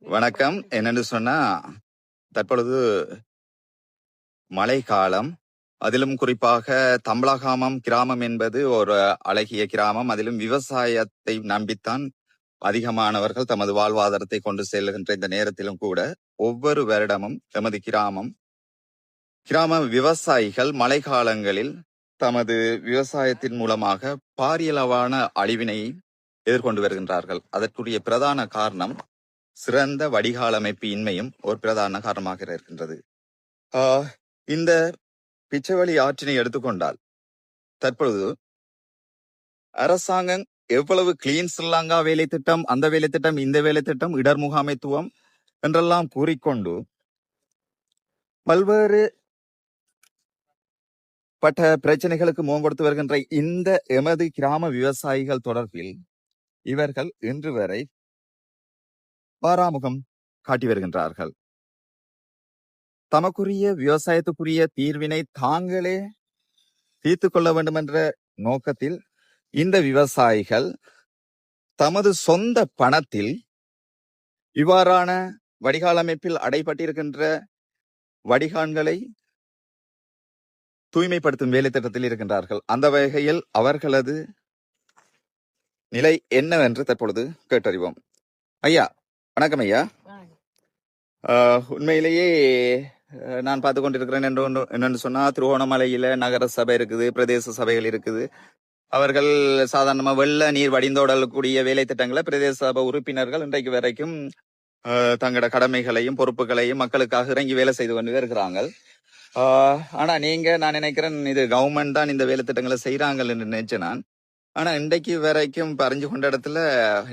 வணக்கம். என்னன்னு சொன்னா, தற்பொழுது மழைக்காலம். அதிலும் குறிப்பாக தம்பலகாமம் கிராமம் என்பது ஒரு அழகிய கிராமம். அதிலும் விவசாயத்தை நம்பித்தான் அதிகமானவர்கள் தமது வாழ்வாதாரத்தை கொண்டு செல்கின்ற இந்த நேரத்திலும் கூட, ஒவ்வொரு வருடமும் எமது கிராம விவசாயிகள் மழைக்காலங்களில் தமது விவசாயத்தின் மூலமாக பாரியளவான அழிவினை எதிர்கொண்டு வருகின்றார்கள். அதற்குரிய பிரதான காரணம் சிறந்த வடிகால் அமைப்பு இன்மையும் ஒரு பிரதான காரணமாக இருக்கின்றது. இந்த பிச்சவெளி ஆற்றினை எடுத்துக்கொண்டால் தற்பொழுது அரசாங்கம் எவ்வளவு கிளீன் ஸ்ரீலங்கா வேலை திட்டம், அந்த வேலை திட்டம், இந்த வேலை திட்டம், இடர் முகாமைத்துவம் என்றெல்லாம் கூறிக்கொண்டு பல்வேறு பட்ட பிரச்சனைகளுக்கு முகம் கொடுத்து வருகின்ற இந்த எமது கிராம விவசாயிகள் தொடர்பில் இவர்கள் இன்று வரை பாராமுகம் காட்டி வருகின்றார்கள். தமக்குரிய விவசாயத்துக்குரிய தீர்வினை தாங்களே தீர்த்து கொள்ள வேண்டும் என்ற நோக்கத்தில் இந்த விவசாயிகள் தமது சொந்த பணத்தில் இவ்வாறான வடிகால் அமைப்பில் அடைபட்டிருக்கின்ற வடிகான்களை தூய்மைப்படுத்தும் வேலை திட்டத்தில் இருக்கின்றார்கள். அந்த வகையில் அவர்களது நிலை என்னவென்று தற்பொழுது கேட்டறிவோம். ஐயா, வணக்கம் ஐயா. உண்மையிலேயே நான் பார்த்து கொண்டிருக்கிறேன் என்னென்னு சொன்னா, திருவோணமலையில நகர சபை இருக்குது, பிரதேச சபைகள் இருக்குது. அவர்கள் சாதாரணமா வெள்ள நீர் வடிந்தோடக்கூடிய வேலை திட்டங்களை பிரதேச சபை உறுப்பினர்கள் இன்றைக்கு வரைக்கும் தங்களோட கடமைகளையும் பொறுப்புகளையும் மக்களுக்காக இறங்கி வேலை செய்து கொண்டு இருக்கிறாங்க. ஆனா நான் நினைக்கிறேன் இது கவர்மெண்ட் தான் இந்த வேலை திட்டங்களை செய்யறாங்க என்று நினைச்சேன் நான். ஆனா இன்றைக்கு வரைக்கும் பறிஞ்சு கொண்ட இடத்துல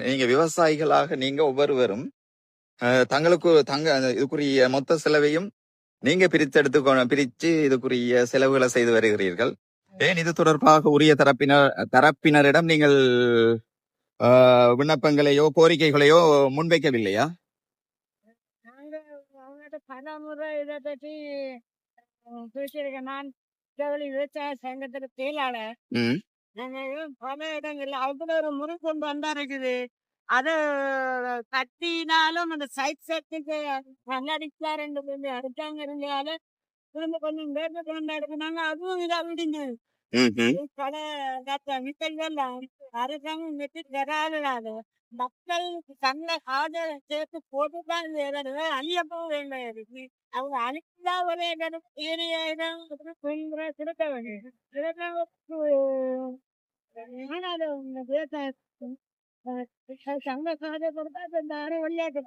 நீங்க விவசாயிகளாக நீங்க ஒவ்வொருவரும் தங்களுக்கு இதுக்குரிய மொத்த செலவையும் நீங்க பிரிச்சு இதுக்குரிய செலவுகளை செய்து வருகிறீர்கள். ஏன் இது தொடர்பாக உரிய தரப்பினரிடம் நீங்கள் விண்ணப்பங்களையோ கோரிக்கைகளையோ முன்வைக்கவில்லையா? பலமுறை இதை பற்றி பேசியிருக்கேன். நான் விவசாய சங்கத்துல செயலாளர். பல இடங்கள்ல அவ்வளவு ஒரு முறை கொண்டு வந்தா இருக்குது. அது கட்டினாலும் அந்த சைட் செட்டுக்கு அடிச்சாரு அடிச்சாங்க இருந்தால திரும்ப கொஞ்சம் வேர்வை கொண்டு எடுக்கிறாங்க. அதுவும் இதா விடுங்க கடை அரசாங்கம் வெற்றி தராது. மக்கள் தங்க காதை சேர்த்து போட்டுதான் அழியப்போ வேண்டாம். அவங்க அழிச்சுதான் ஒரு ஏரியாயிரம் கொடுக்க வேண்டியது. சங்க காதை கொடுத்தா இந்த அரை விளையாட்டு